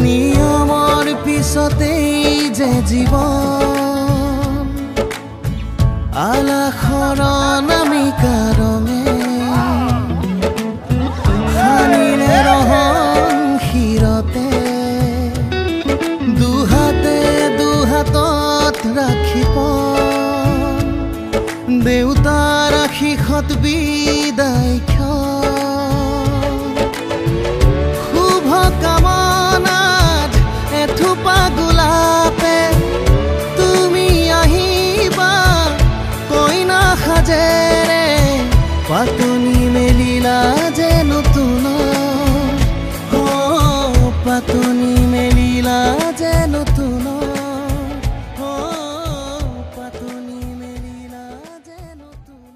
নিয়মৰ পিছতেই যে জীৱন আলাসৰ নামিকা ৰঙে সানিলে ৰহন শিৰতে দুহাতে দুহাতত ৰাখি পন দেউতাৰ আশীষত বিদায় শুভ কামনাত এথোপা গোলাপে তুমি আহিবা কইনা সাজেৰে পাতনি মেলিলা যে নতুন পাতনি মেলিলা যে নতুন পাতনি মেলিলা যে নতুন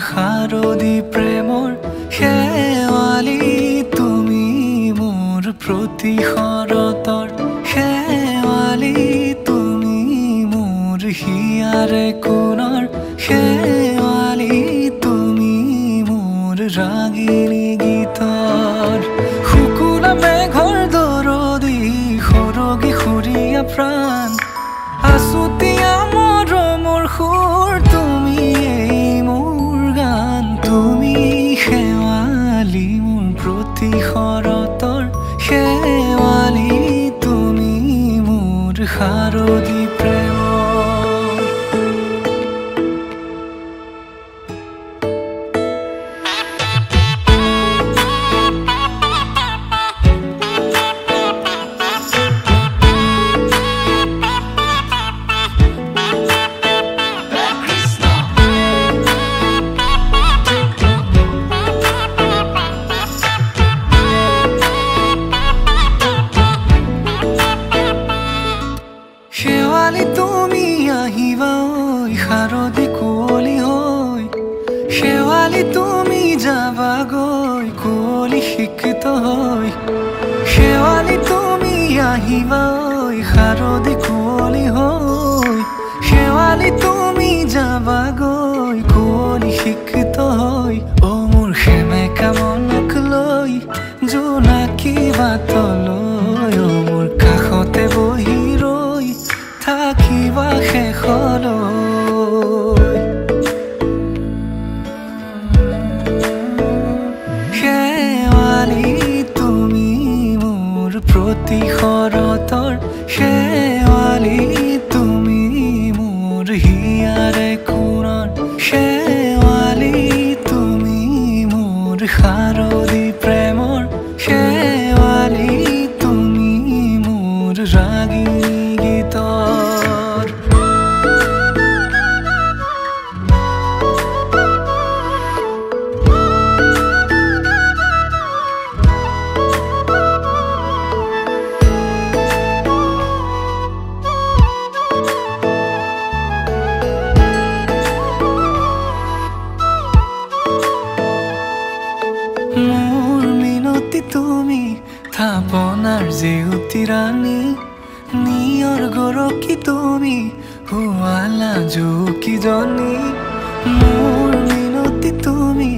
শাৰদী প্ৰেমৰ শেৱালি তুমি মোৰ প্ৰতি শৰতৰ শেৱালি তুমি মোৰ হিয়াৰে কোণৰ শেৱালি তুমি মোৰ ৰাগিনী গীতৰ শুকুলা মেঘৰ দৰদি সৰগী সুৰীয়া প্ৰাণ আছুতীয়া মৰমৰ সুৰ তুমি তুমি শেৱালি মোৰ প্ৰতি শৰতৰ শেৱালি তুমি মোৰ শাৰদী প্ৰেমৰ হৈ শেৱালি তুমি আহিবা ঐ শাৰদী কুঁৱলী হৈ শেৱালি তুমি যাবাগৈ কুঁৱলী শিক্ষিত হৈ অ মোৰ সেমেকা মনক লৈ জোনাকী বাটলৈ অ মোৰ কাষতে বহি ৰৈ থাকিবা শেষলৈ শেৱালি তুমি মোৰ প্ৰতি শৰতৰ শেৱালি তুমি মোৰ হিয়াৰে কোণৰ শেৱালি তুমি মোৰ শাৰদী প্ৰেমৰ শেৱালি তুমি মোৰ ৰাগিনী গীতৰ মোৰ মিনতি তুমি থাপনাৰ জেউতি ৰাণী নিয়ৰ গৰকী তুমি শুৱালা জুকিজনী মোৰ মিনতি তুমি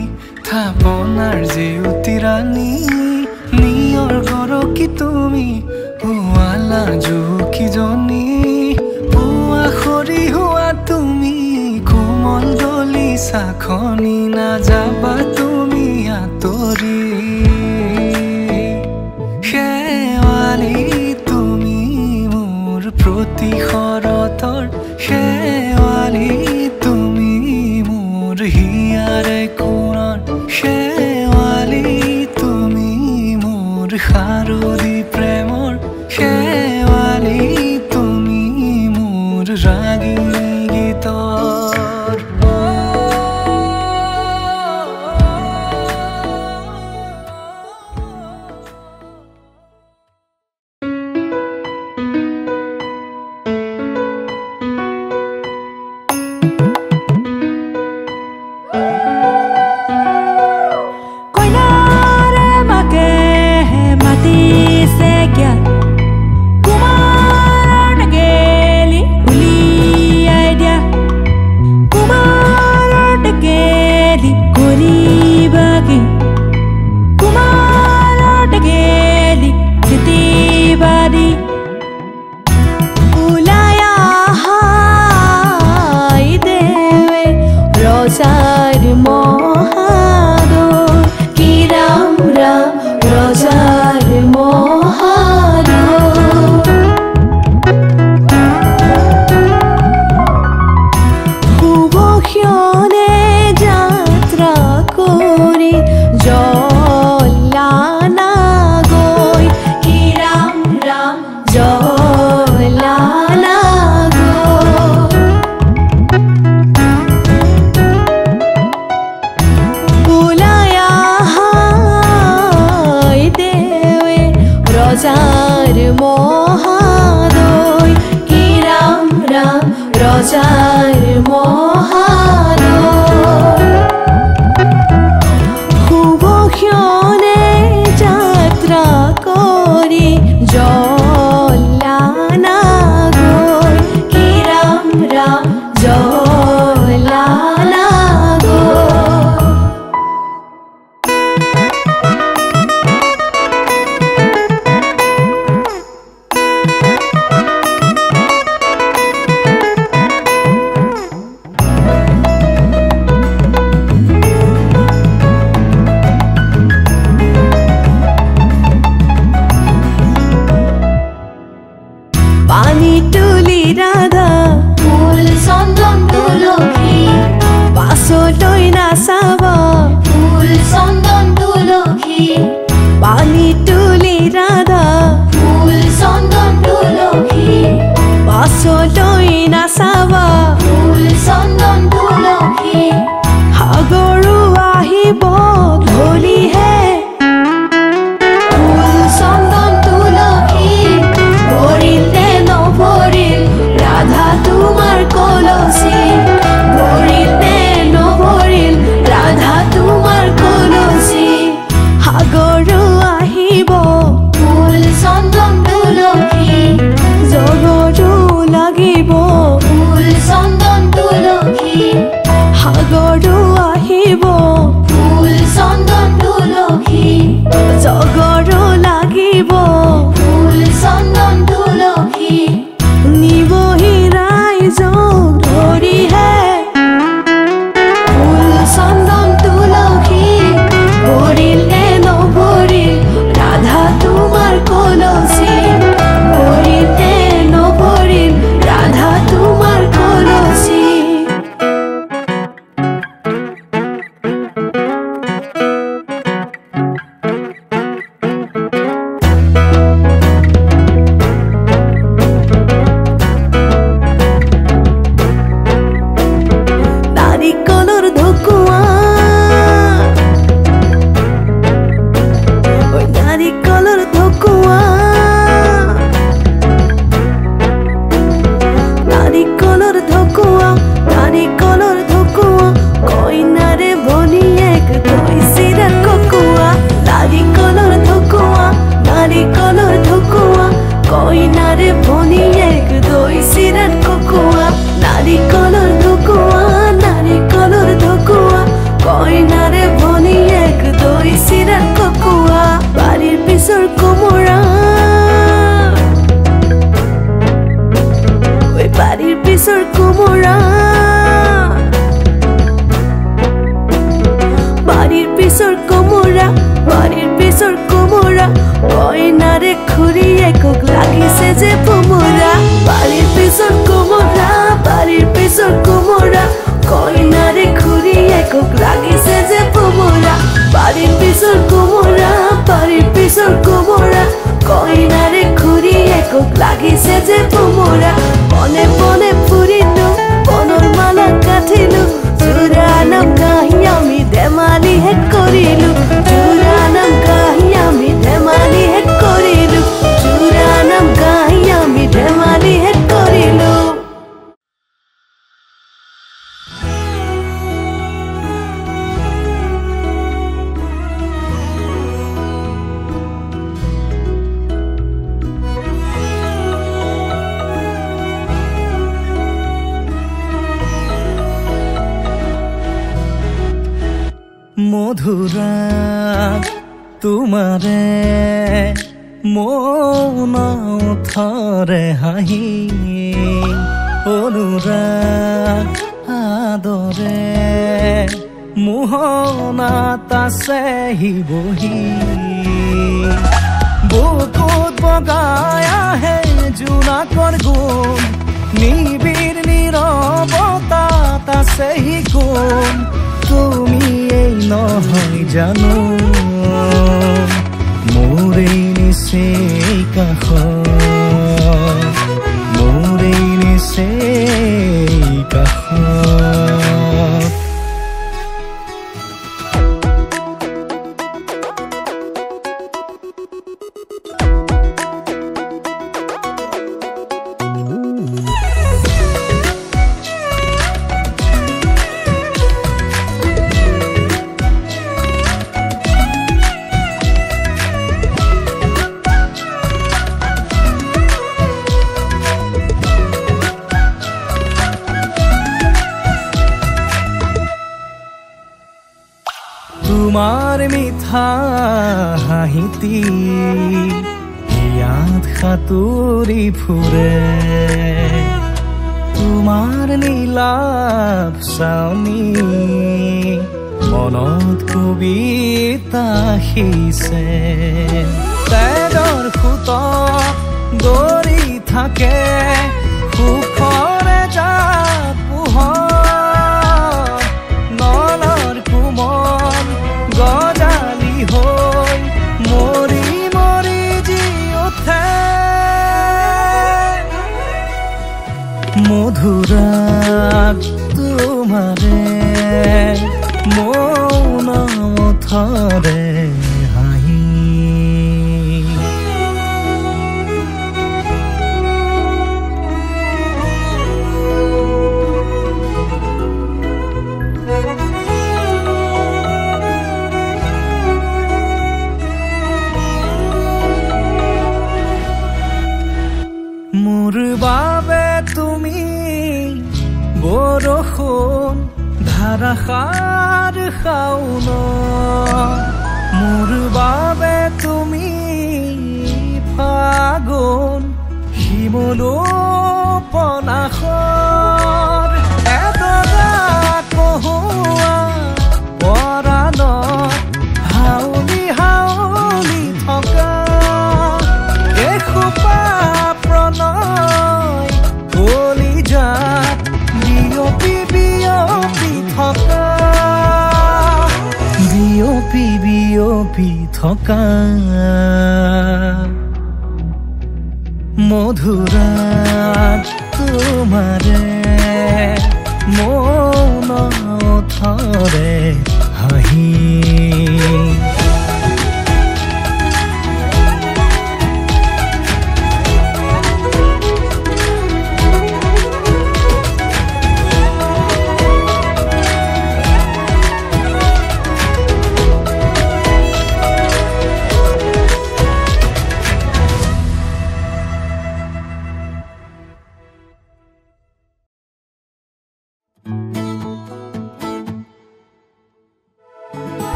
থাপনাৰ জেউতি ৰাণী নিয়ৰ গৰকী তুমি শুৱালা জুকিজনী পুৱা খৰি হোৱা তুমি কোমল গলি চাখনি নাযাবা তুমি আঁতৰি শেৱালি তুমি মোৰ প্ৰতি শৰতৰ শেৱালি তুমি মোৰ হিয়াৰে কোণৰ শেৱালি তুমি মোৰ শাৰদী প্ৰেমৰ শেৱালি তুমি মোৰ ৰাগিনী গীতৰ লাগিছে যে ভোমোৰা বনে বনে ফুৰিলো বনৰ মালা গাঁঠিলো জোৰা নাম গাহি আমি ধেমালি হে কৰিলো জোৰা নাম গাহি আমি ধেমালি হে কৰিলো জোৰা নাম গাহি আমি ধেমালি হে কৰিলো মধুৰা তোমাৰে মৌন থৰে হাঁহি অনুৰাগ আদৰে মোহনাত আছেহি বহি বুকুত বগাই আহে জোনাকৰ গুণ নিবিড় নীৰৱতাত আছেহি গুণ তুমি এই নহয় জানো মোৰ এই নিচেই কাষ মোৰ এই নিচেই কাষ তোমাৰ মিঠা হাঁহিতি ইয়াত সাঁতুৰি ফুৰে তোমাৰ নীলাভ চাউনি মনত কবিতা সিঁচে তেজৰ সুত দৌৰি থাকে সুখৰে জাত পোহৰ নলৰ কোমল গজালি হৈ মৰি মৰি জি উঠে মধুৰাগ তোমাৰে মৌন থৰে হাঁহি মোৰ বাবে তুমি বৰষুণ ধাৰাসাৰ শাওন মোৰ বাবে তুমি ফাগুন শিমলু পনাসৰ এডৰা কহুৱা পৰাণত হাউলি হাউলি থকা এসোপা প্ৰণয় কলিজাত বিয়পি বিয়পি থকা বিয়পি বিয়পি থকা মধুৰাগ তোমাৰে মৌন থৰে হাঁহি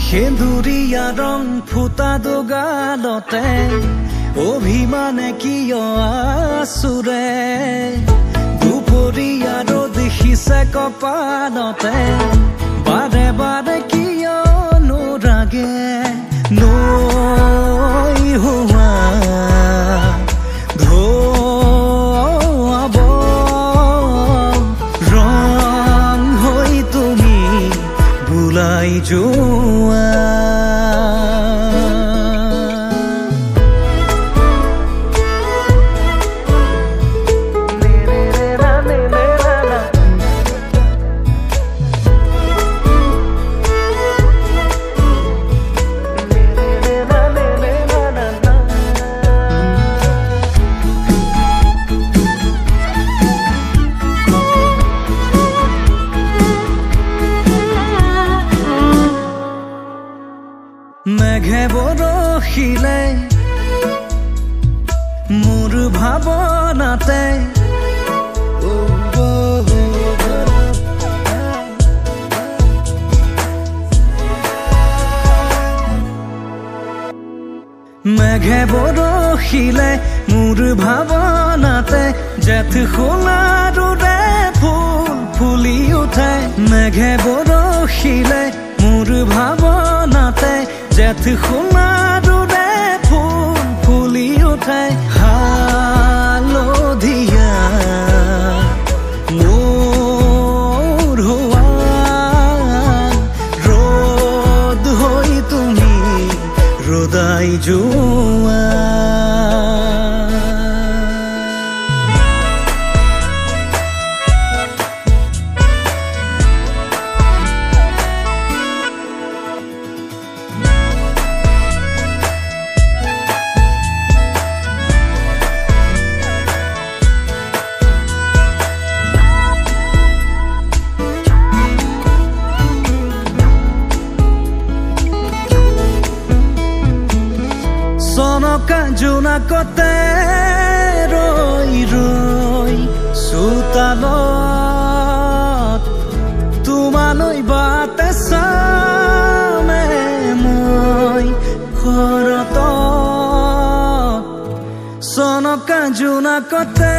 সেন্দুৰীয়া ৰং ফুটা দুগালতে অভিমানে কিয় আছুৰে দুপৰীয়া ৰ'দ সিঁচে কপালতে বাৰে বাৰে কিয় মেঘে বৰষিলে মোৰ ভাৱনাতে মেঘে বৰষিলে মোৰ ভাৱনাতে জেঠ সোণাৰুৰে ফুল ফুলি উঠে মেঘে বৰষিলে মোৰ ভাৱনাতে জেঠ সোণাৰুৰে ফুল ফুলি উঠে হালধীয়া মোৰ হোৱা ৰ'দ হৈ তুমি ৰদাই যোৱা জোনাকতে ৰৈ ৰৈ চোতালত তোমালৈ বাটে চামে মই ঘৰত চনকা জোনাকতে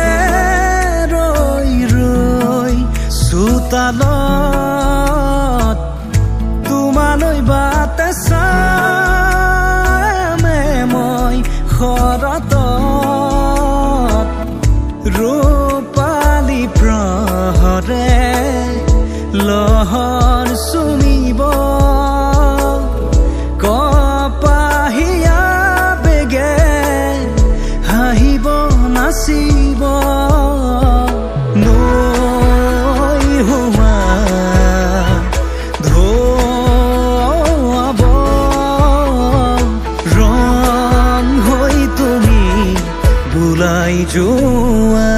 ৰৈ ৰৈ চোতালত তোমালৈ বাটে চামে মই ঘৰত ৰূপালী প্ৰহৰে লহৰ চুমিব কপাহিয়া বেগে হাঁহিব নাচিব নৈ হোমা বুলাই যোৱা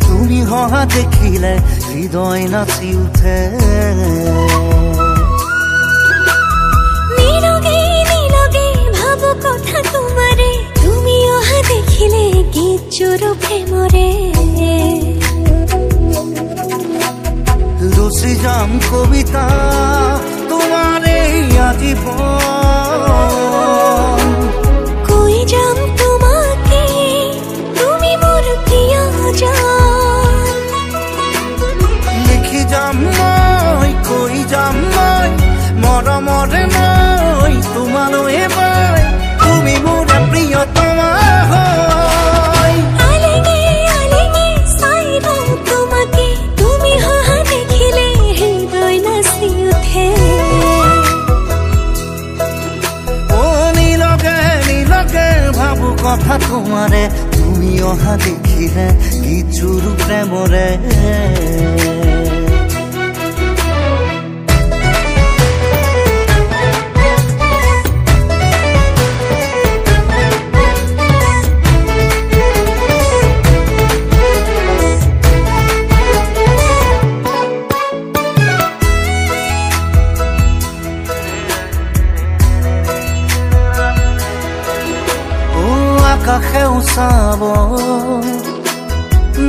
তুমি হহা দেখিলে হৃদয় নাচি উঠে নীরবে নীরবে ভাবো কথা তোমারে তুমি অহা দেখিলে গীত জোড়ো প্রেমরে রচি যাম কবিতা তোমারে আজীবন কই যাম তোমাকে তুমি মোর প্রিয়জন লিখি যাম মই কই যাম মই মৰমৰে মই তোমালৈ মই তুমি মোৰ প্ৰিয়তমা হয় আলেগে আলেগে চাই রং তোমাকে তুমি হহা দেখিলে হৃদয় নাচি উঠে ও নীলকে নীলকে ভাবো কথা তোমারে তুমি অহা দেখিলে গীত জোৰো প্ৰেমৰে আকাশেও চাব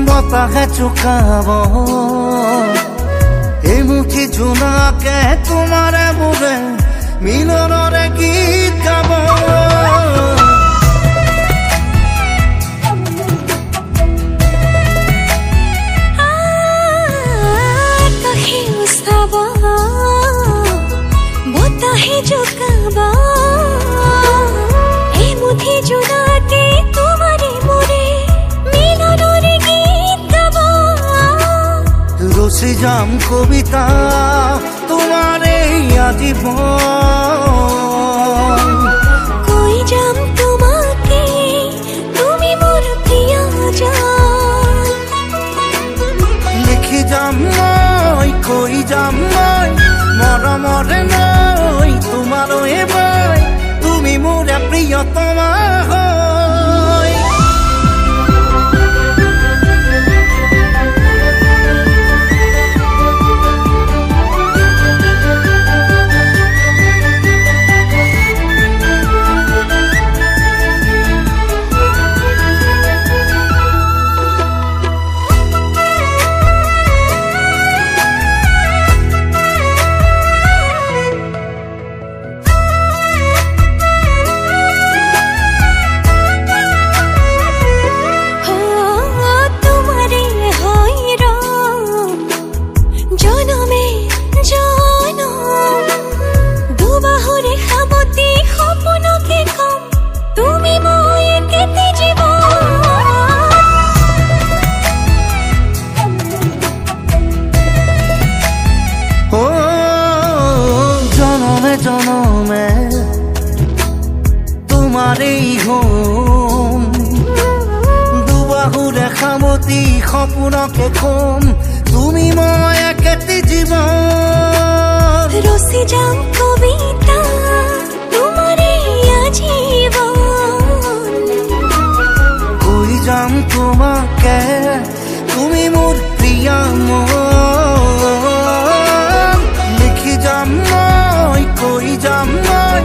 বতাহে চুকাব এই মুঠি জোনাকে তোমাৰে বোৰে মিলনৰে গীত গাব काहे जो काबा ए मुठी जुदाते तुम्हारे मोरे मिलनोर गीत गाबा रचे जाम कविता तुम्हारे आजीवन कोई जाम तुम्हाके तुमी मोर प्रियजन लिखि जाम मैं कोई जाम मैं मरमरे नई तुम्हारे मैं तुमी मोर प्रियतमा जनमे तुम्हारे होम दुबाहुरे खामती सपनके कम तुमी मैं एकेटी जीवन रचे जाम कविता तुम्हारे आजीवन कोई जाम तुम्हाके तुमी मोर प्रिय मन लिखि जाम कोई जाम मैं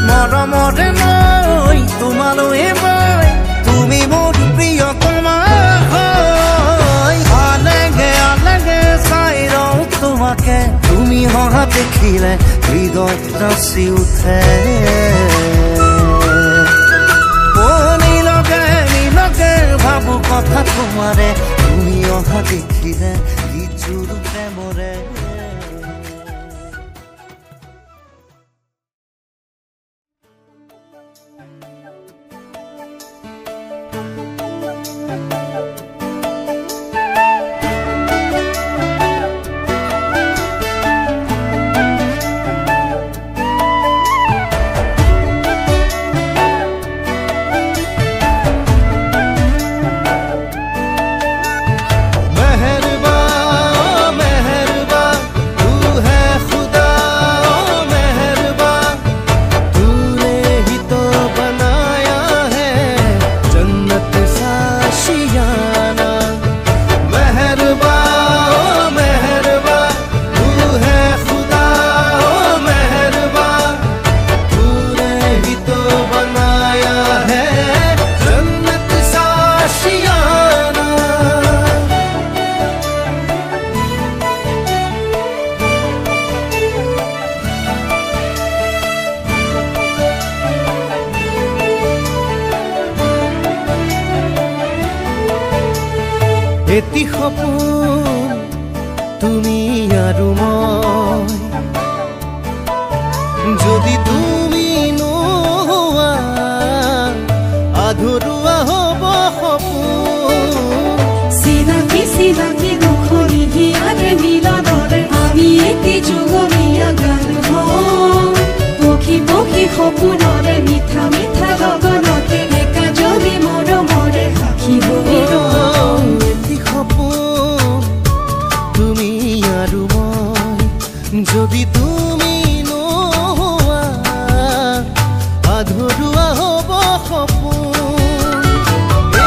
मरमरे नई तुम्हारे मैं तुमी मोर प्रियतमा आलेगे चाई रওঁ তোমাকে তুমি হহা দেখিলে হৃদয় নাচি উঠে নীলকে নীলকে ভাবো কথা তোমারে তুমি অহা দেখিলে গীতজোৰ প্ৰেমৰে এটি সপোন তুমি আৰু মই যদি তুমি নোহোৱা আধৰুৱা হ'ব সপোন চিনাকি চিনাকি দুখনি হিয়াৰে মিলনৰে আমি এটি যুগমীয়া গান হওঁ পক্ষী পক্ষী সপোনৰে মিঠা মিঠা গগনতে একা যদি মৰমৰে সাক্ষী হৈ ৰওঁ তুমি আৰু মই যদি তুমি নোহোৱা আধৰুৱা হ'ব সপোন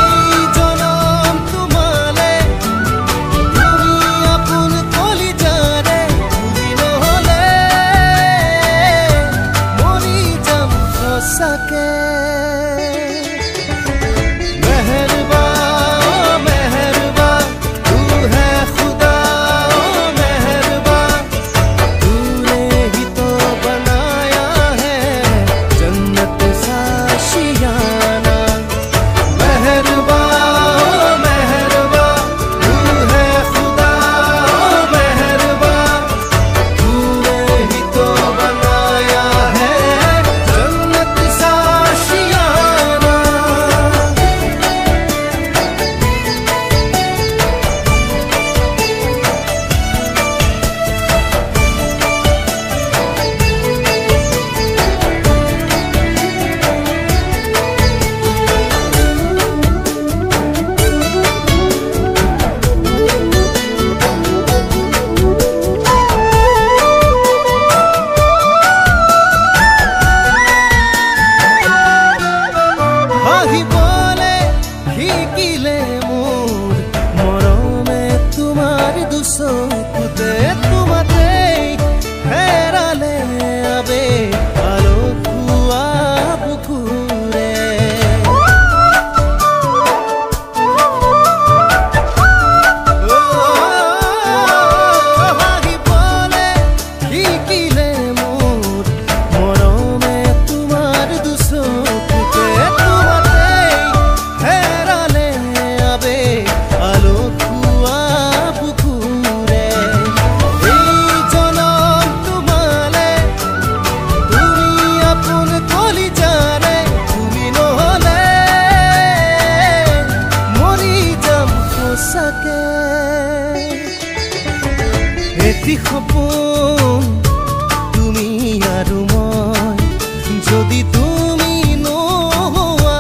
এই জনম তোমালে তুমি আপোন কলিজাৰে তুমি নহ'লে মৰি যাম সঁচাকে দুচকুতে তোমাতেই হেৰালে আবে আলসুৱা বুকুৰে হাঁহিবলে শিকিলে মোৰ মৰমে তোমাৰ দুচকুতে তোমাতেই হেৰালে আবে আলসুৱা বুকুৰে এই জনম তোমালে তুমি আপোন কলিজাৰে তুমি নহ'লে মৰি যাম সঁচাকে এটি সপোন তুমি আৰু মই যদি তুমি নোহোৱা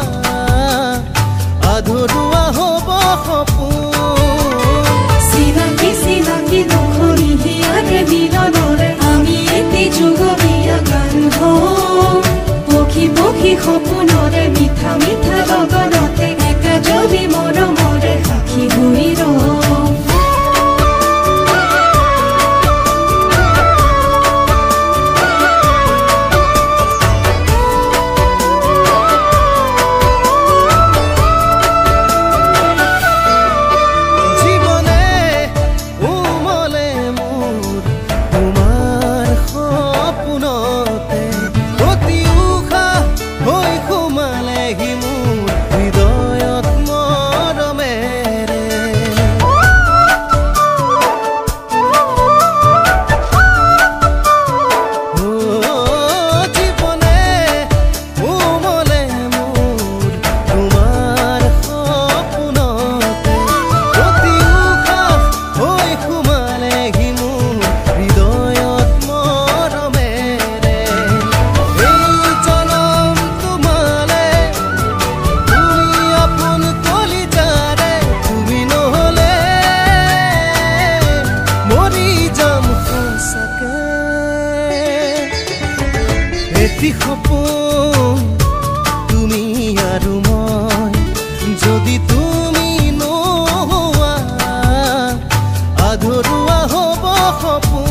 আধৰুৱা হ'ব সপোন চিনাকি চিনাকি নখনি হিয়াৰে মিলনৰে আমি এটি যুগমীয়া গান হওঁ পক্ষী পক্ষী সপোনৰে মিঠা মিঠা লগনতে একাজলি মৰমৰে সাক্ষী হৈ ৰওঁ জীৱনে উমলে মোৰ তোমাৰ সপোনতে অতি উশাহ হৈ সোমালেহি মোৰ হৃদয়ত মৰমেৰে জীৱনে উমলে মোৰ তোমাৰ সপোনতে অতি উশাহ হৈ সোমালেহি মোৰ হৃদয়ত মৰমেৰে এই জনম তোমালে তুমি আপোন কলিজাৰে তুমি নহ'লে মৰি যাম সঁচাকে এটি সপোন তুমি আৰু মই যদি তুমি নোহোৱা আধৰুৱা হ'ব সপোন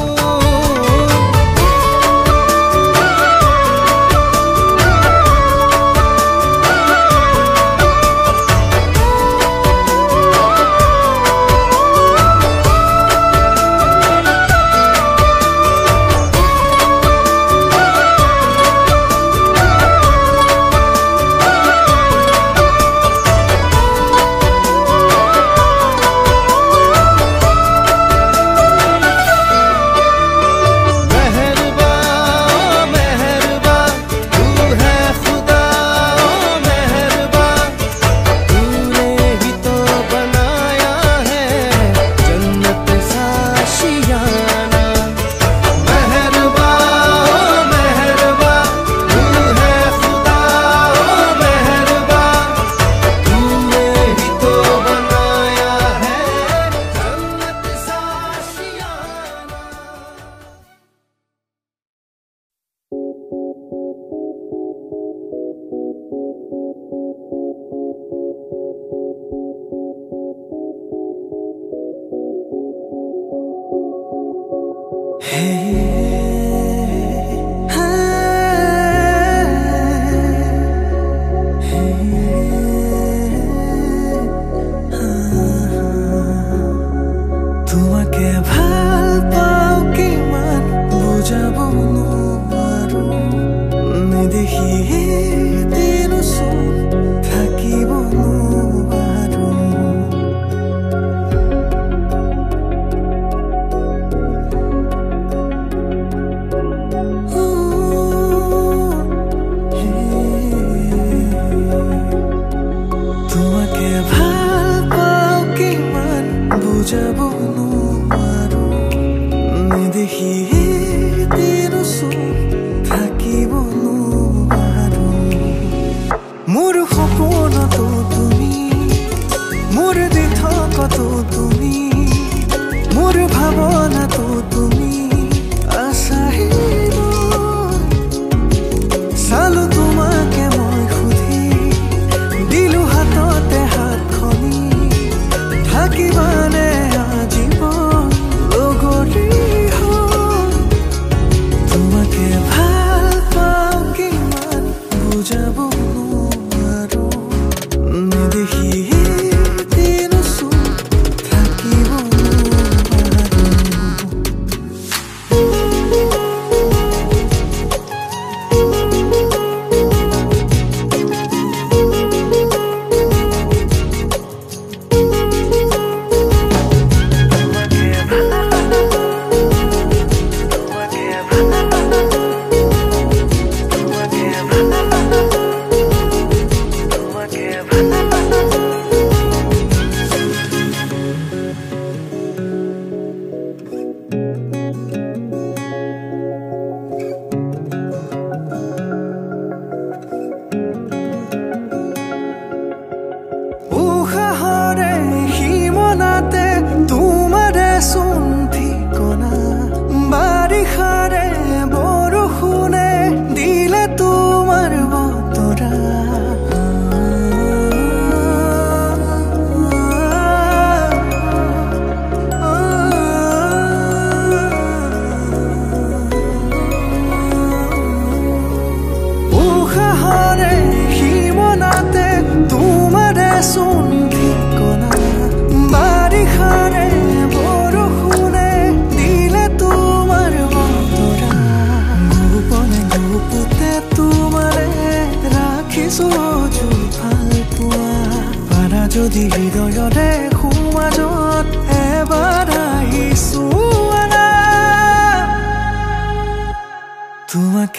তোমাকে ভাল পাওঁ কিমান বুজাব নোৱাৰো নেদেখি দিনচোন থাকিব নোৱাৰো তোমাকে ভাল পাওঁ কিমান বুজাব নোৱাৰো নেদেখি দিনচোন থাকিব নোৱাৰো মোৰ সপোনতো তুমি মোৰ দি থকাতো তুমি মোৰ ভাৱনাতো তুমি আছাহিব চালো তোমাকে মই সুধি দিলো হাততে হাতখনি থাকিবানে আজীৱন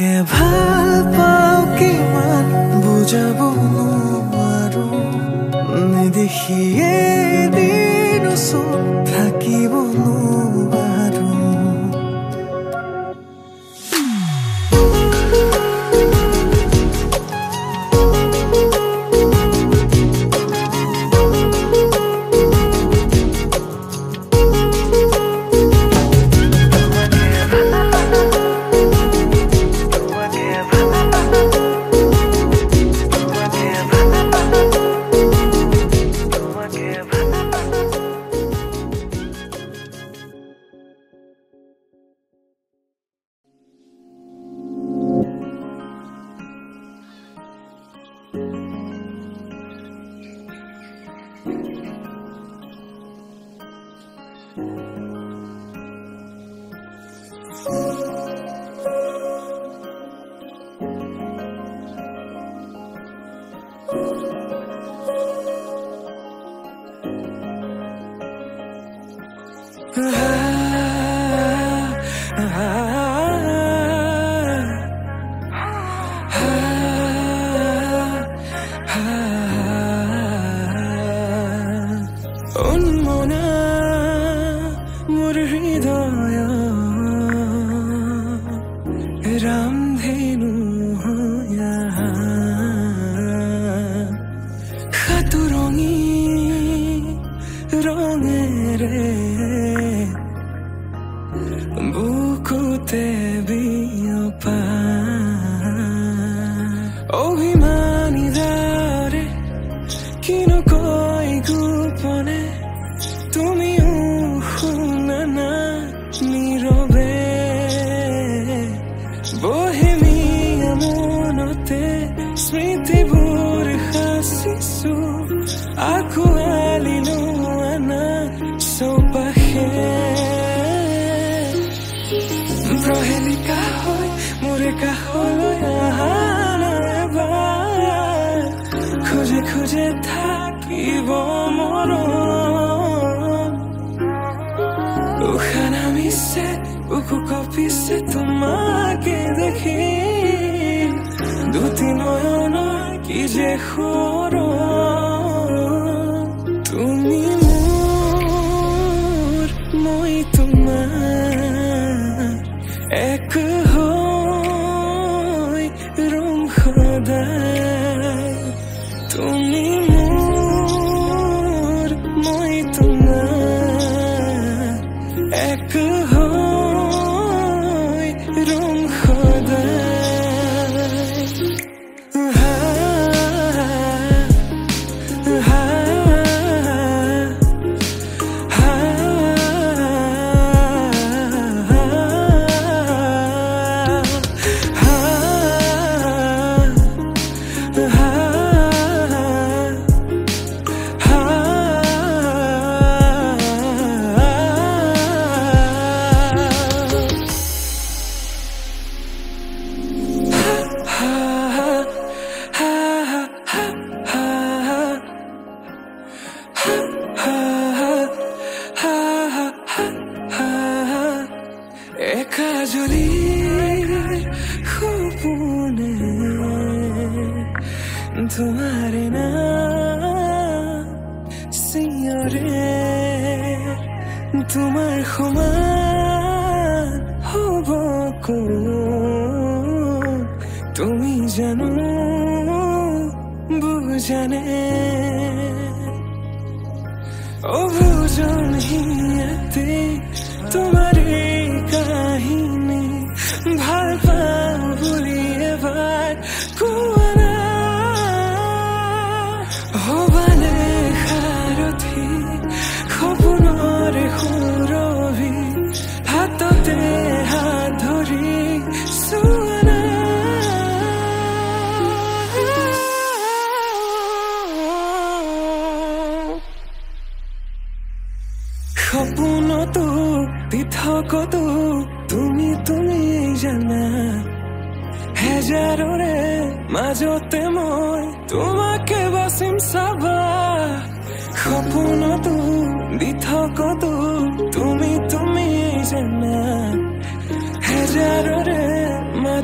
তোমাকে ভাল পাওঁ কিমান বুজাব নোৱাৰো নেদেখিয়ে দিন ওচৰত থাকিব নোৱাৰো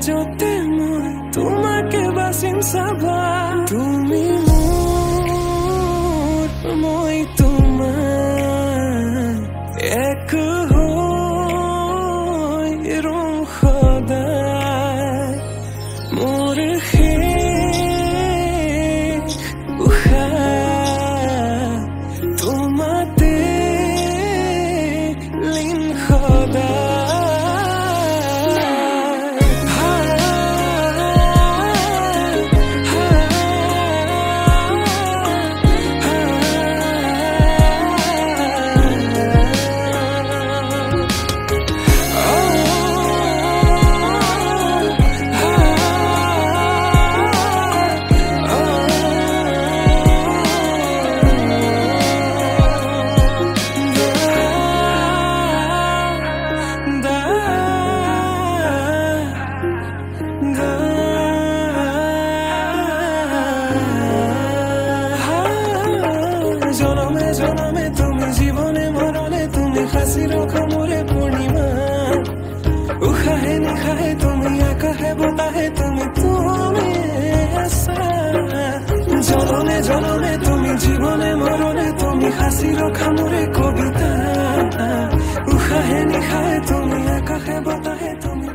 যতে মই তোমাকে বাচিম চাবা তুমি মোৰ মই তোমাৰ এক হৈ ৰম সদায় মোৰ শেষ উশাহ তোমাতে লীন সদায় জনমে জনমে তুমি জীবনে মরণে তুমি হাসি রখো মোরে পূর্ণিমা উশাহে নিশাহে তুমি আকাশে বতাহে তুমি আছা জনমে জনমে তুমি জীবনে মরণে তুমি হাসি রখা মোরে কবিতা উশাহে নিশাহে তুমি আকাশে বতাহে তুমি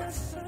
আছা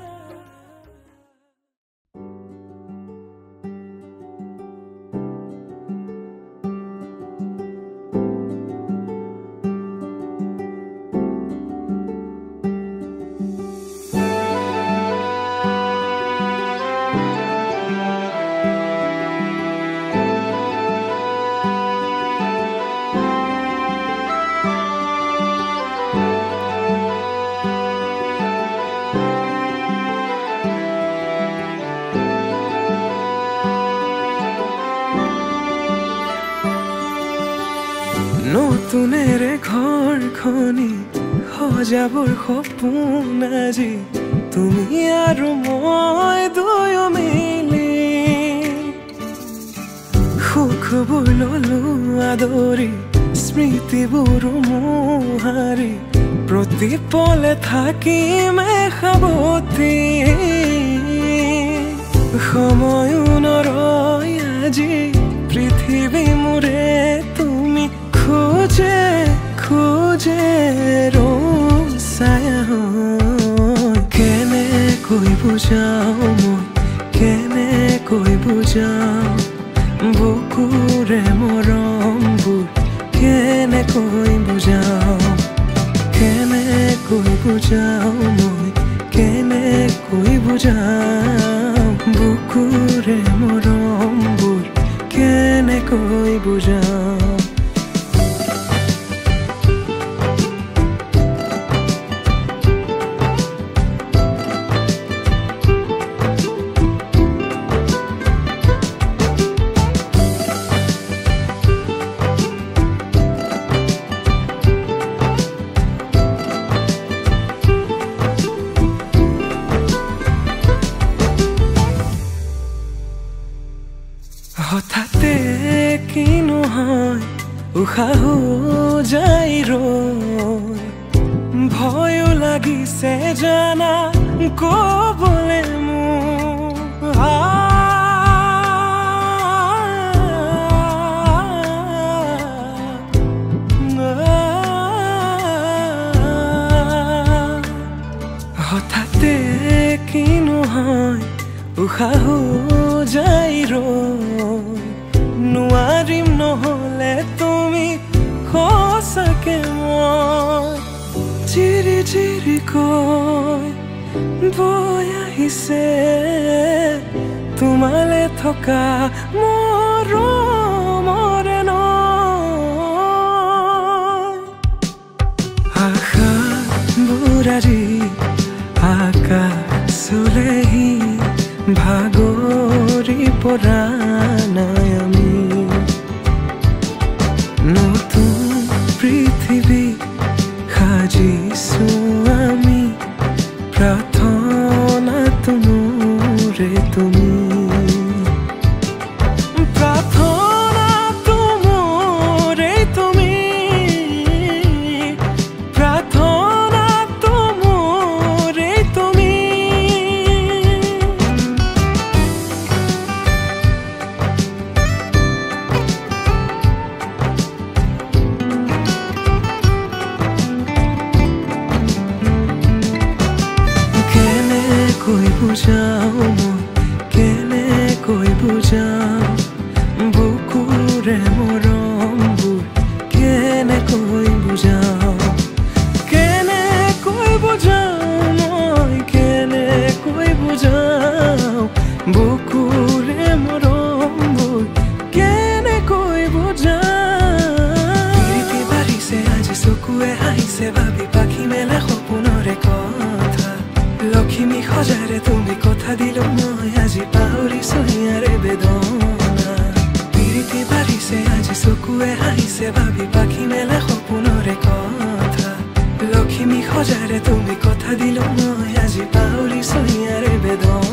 নতুনেৰে ঘৰখনি সজাবৰ সপোন আজি তুমি আৰু মই দুয়ো মিলি সুখবোৰ ললো আদৰি স্মৃতিবোৰ মোহাৰি প্ৰতি পলে থাকিম সাৱতি সময়ো নৰয় আজি পৃথিৱী মোৰে তুমি খোজে খোজে ৰং ছায়া কেনেকৈ বুজাওঁ মই কেনেকৈ বুজাওঁ বুকুৰে মৰমবোৰ কেনেকৈ বুজাওঁ কেনেকৈ বুজাওঁ মই কেনেকৈ বুজাওঁ বুকুৰে মৰমবোৰ কেনেকৈ বুজাওঁ হঠাতে কি নহয় উশাহো যাই ৰৈ ভয়ো লাগিছে জানা কবলে মোৰ হঠাতে কি নহয় উশাহো যাই ৰৈ নোৱাৰিম নহলে তুমি সঁচাকে মই চিৰি চিৰি কৈ বৈ আহিছে তোমালে থকা মৰমৰে নৈ আশাবোৰ আজি আকাশলেহি ভাগৰি পৰা নাই আমি নতুন পৃথিৱী সাজিছো আমি প্ৰাৰ্থনা তোমৰে তুমি প্ৰাৰ্থনা তোমৰে তুমি প্ৰাৰ্থনা তোমৰে তুমি বুজাও মই কেনেকৈ বুজাও বুকুৰে মৰমবোৰ কেনেকৈ বুজাও কেনেকৈ বুজাও বুকুৰে মৰমবোৰ কেনেকৈ বুজাও প্ৰীতি বাঢ়িছে আজি চকুৱে হাঁহিছে ভাবি পাখি মেলে সপোনৰে কথা লক্ষ্মী সজাৰে তুমি কথা দিলো মই আজি পাহৰিছো ইয়াৰে বেদনা প্ৰীতি বাঢ়িছে আজি চকুৱে হাঁহিছে ভাবি পাখি মেলে সপোনৰে কথা লক্ষ্মী সজাৰে তুমি কথা দিলো মই আজি পাহৰিছো ইয়াৰে বেদনা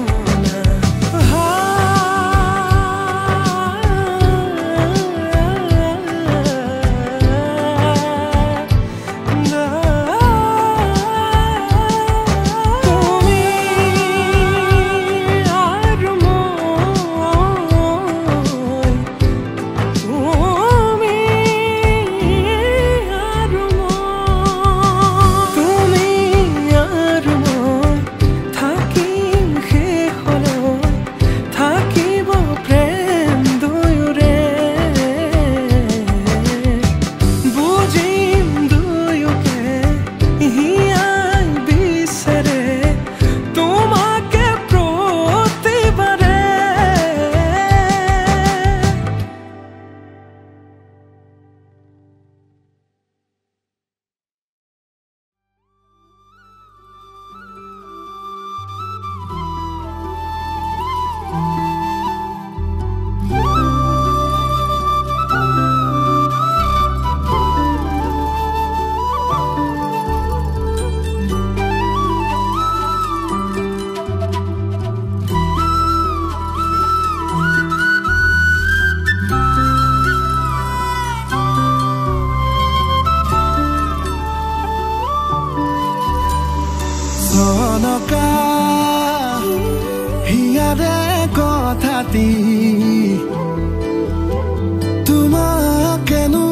তোমাকেনো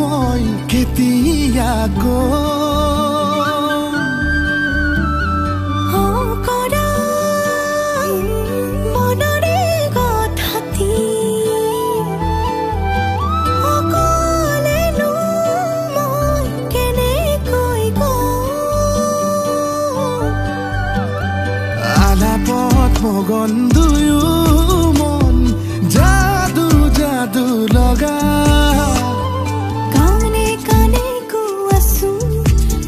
মই কেতিয়া মগন দুয়ো মন যাদু যাদু লগা কানে কানে কোৱাছো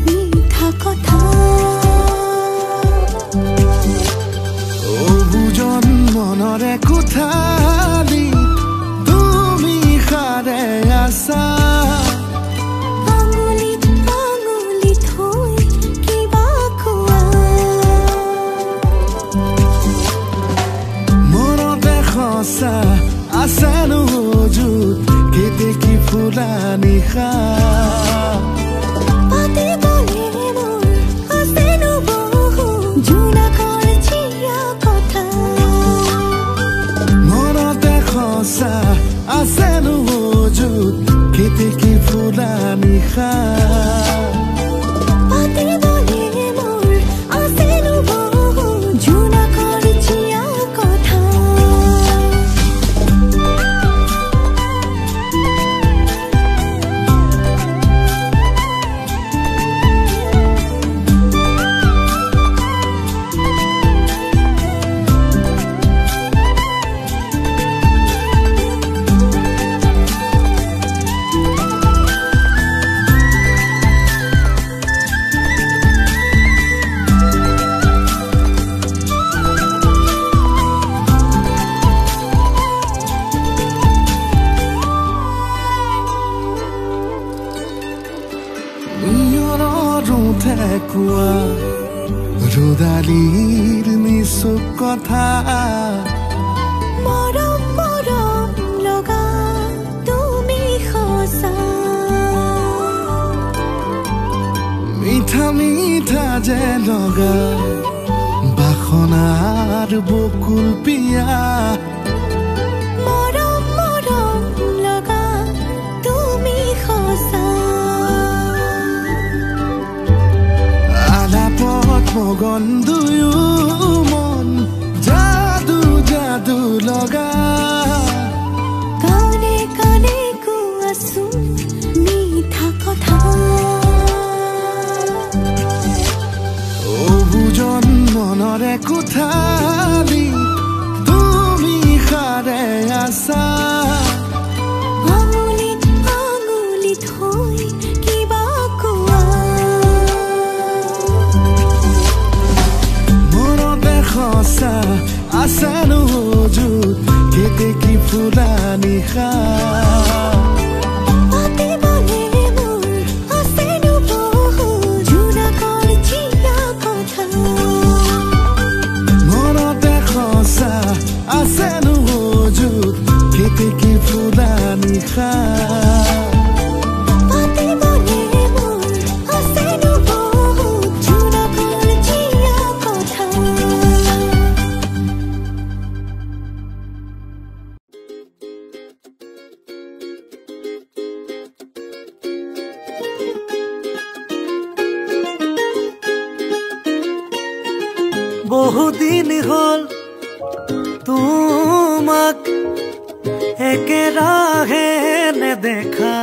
মিঠা কথা বুজন মনৰে কোঠালি তুমি সাৰে আছা আছেনো যুত কেতেকী ফুলা নিশা মনতে সঁচা আছেনো যুত কেতেকী ফুলা নিশা রোদালির নিচুক কথা মৰম মৰম লগা তুমি সঁচা মিঠা মিঠা যে লগা বাসনাৰ বকুল পিয়া মৰম মৰম লগা তুমি সঁচা আলাপত মগন দুয়ো মন কোঠালি তুমি সাৰে আছা আঙুলিত হৈ কিবা কোৱা মনতে সঁচা আছে নোজুত কেতেকী ফুলা নিশা আছে নোজুত কেতেকী ফুলা নিশা বহুদিন হল তোমাক একেৰাহে নেদেখা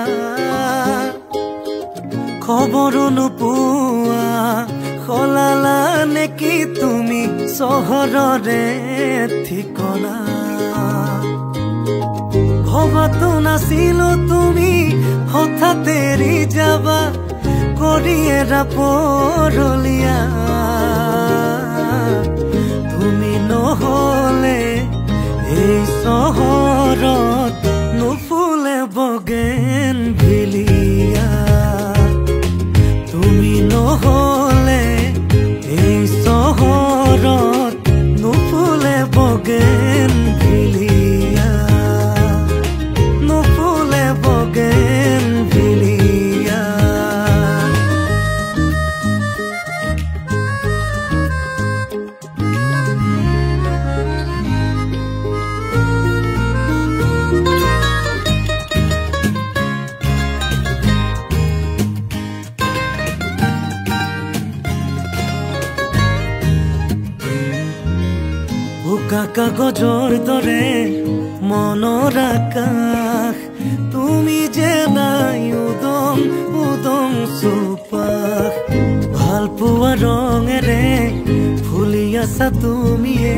খবৰো নোপোৱা সলালা নেকি তুমি চহৰৰে ঠিকনা ভবাতো নাছিলো তুমি হঠাৎ এৰি যাবা কৰি এৰা পৰলীয়া তুমি নহলে এই চহৰত নুফুলে বগেন ভিলিয়া তুমি নহলে এই চহৰত নুফুলে বগেন ভিলিয়া নুফুলে বগেন ভিলিয়া কাগজৰ দৰে মনৰ আকাশ তুমি যে নাই উদং উদং চুপাশ ভাল পোৱা ৰঙেৰে ফুলি আছা তুমিয়ে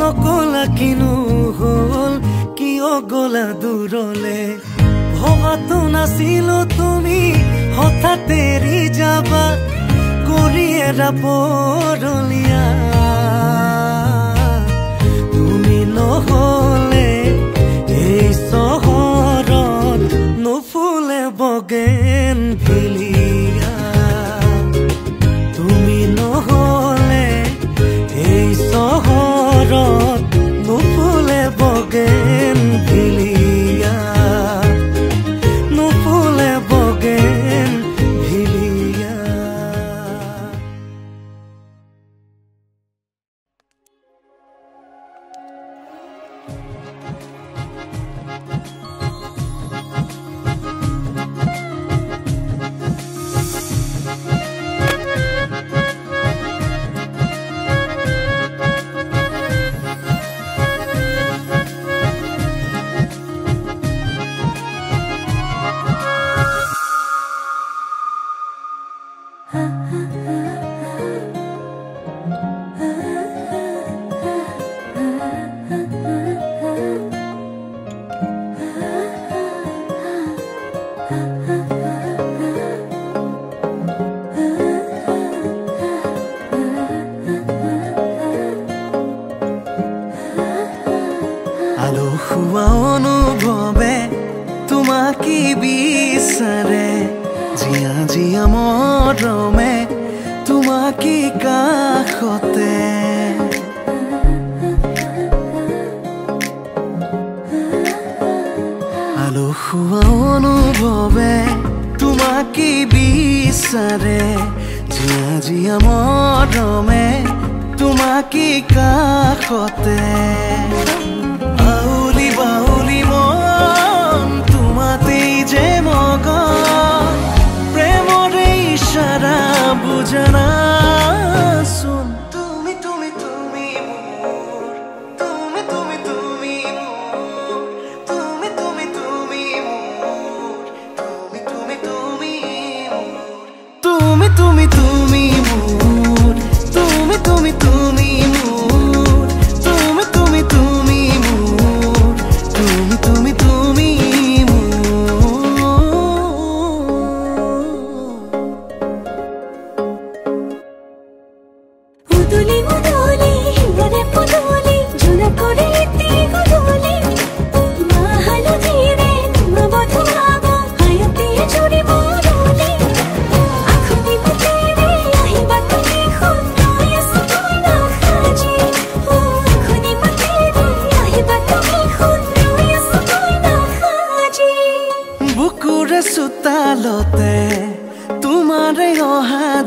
নকলা কিনো হল কিয় গলা দূৰলে ভবাতো নাছিলো তুমি হঠাৎ এৰি যাবা কৰি এৰা পৰলীয়া নহলে এই চহৰত নুফুলে বগেন ভিলিয়া তুমি নহলে এই চহৰত নুফুলে বগেন ভিলিয়া নুফুলে বগেন ভিলিয়া আলসুৱা অনুভৱে তোমাকে বিচাৰে জিয়া জিয়া মৰমে তোমাকে কাষতে আলসুৱা অনুভৱে তোমাকে বিচাৰে জিয়া জিয়া মৰমে তোমাকে কাষতে বাউলি বাউলি মন তোমাতেই যে মগন প্ৰেমৰে ইশাৰা বুজনা চোন তুমি তুমি তুমি মোৰ তুমি তুমি তুমি মোৰ তুমি তুমি তুমি মোৰ তুমি তুমি তুমি মোৰ তুমি তুমি তুমি মোৰ তুমি তুমি তুমি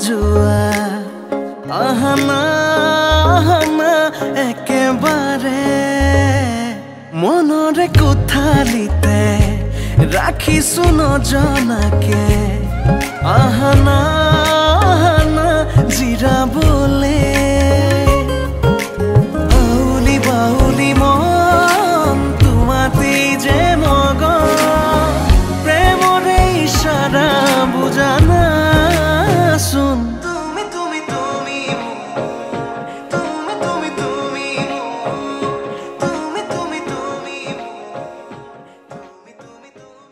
যোৱা আহানা আহানা একেবাৰে মনৰে কোঠালিতে ৰাখিছো নজনাকে আহানা আহানা জিৰাবলে বাউলি বাউলি মন তোমাতে যে মগন প্ৰেমৰে ইশাৰা বুজানা চোন তুমি তুমি তুমি তুমি তুমি তুমি তুমি তুমি তুমি তুমি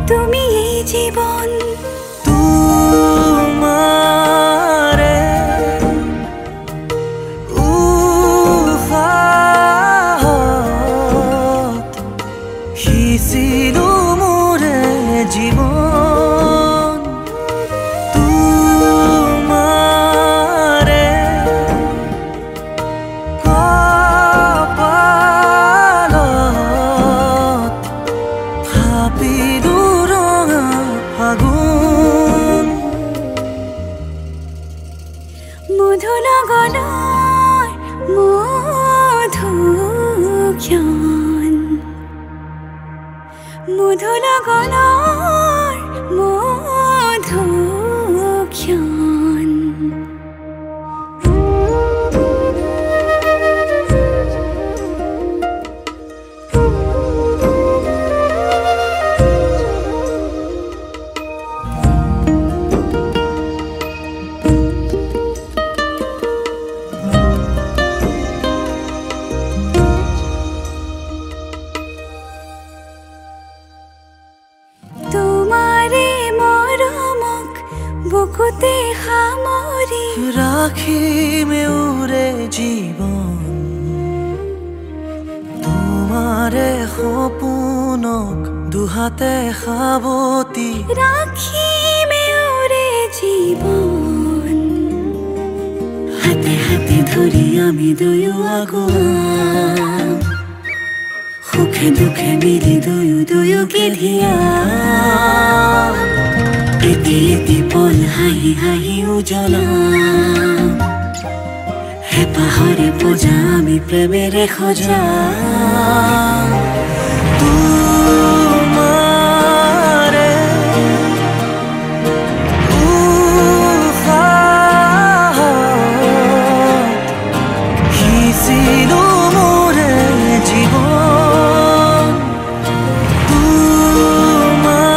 তুমি জীবন তোমারে উহাত মধু লগনৰ মধু ক্ষণ বুকুতে সামৰি ৰাখিমে উৰে জীৱন তোমাৰে সপোনক দুহাতে সাৱতি ৰাখিমে উৰে জীৱন হাতে হাতে ধৰি আমি দুয়ো আগুৱাম সুখে দুখে মিলি দুয়োকে ধিয়াম এটি এটি পল হাঁহি হাঁহি উজ্বলাম হেঁপাহৰে পূজা আমি প্ৰেমেৰে সজাম তোমাৰে উশাহত সিঁচিলো মোৰে জীৱন তোমাৰে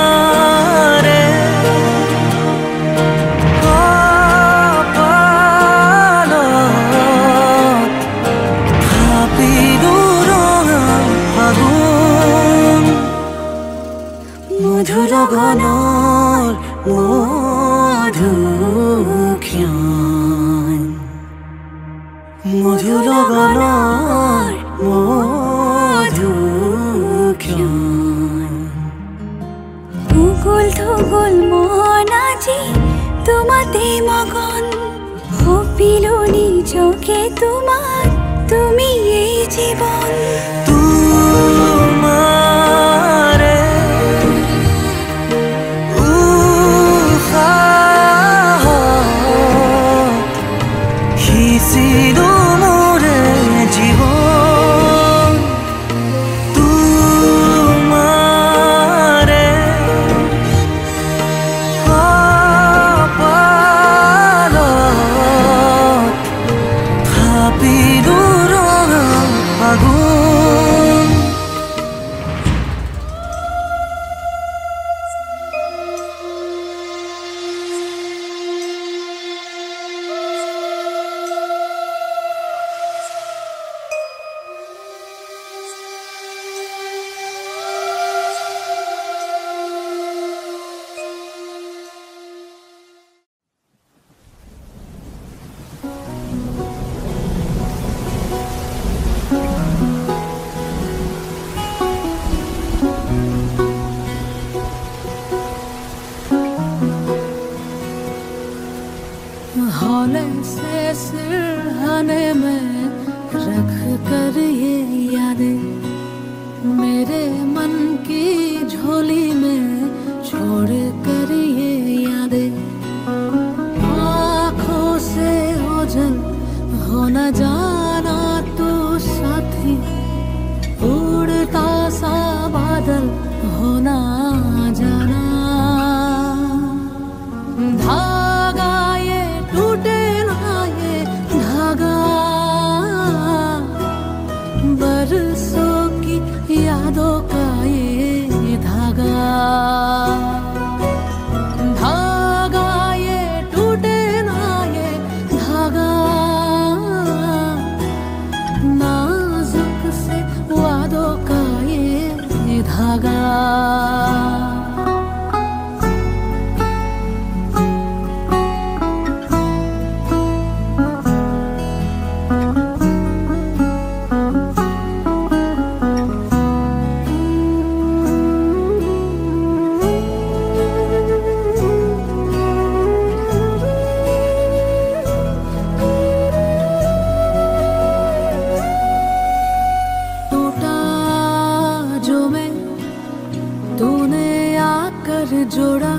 কপালত থাপিলো ৰঙা ফাগুন মধু লগনৰ মধু ক্ষণ মধু লগনৰ মধু ক্ষণ উগুল থুগুল মন আজি তোমাতে মগন সপিলো নিজকে তোমাক তুমি এই জীৱন তোমাৰে উশাহত সিঁচিলো মোৰে জীৱন তোমাৰে কপালত থাপিলো ৰঙা ফাগুন हौले से सिरहाने में रख कर ये यादें मेरे मन की झोली में छोड़ कर ये यादें आँखों से ओझल हो न जाना तू साथी उड़ता सा बादल हो ना जाना धागा ये टूटे ना ये धागा बरसों की यादों का ये धागा धागा ये टूटे ना ये धागा नाजुक से वादों का ये धागा जोड़ा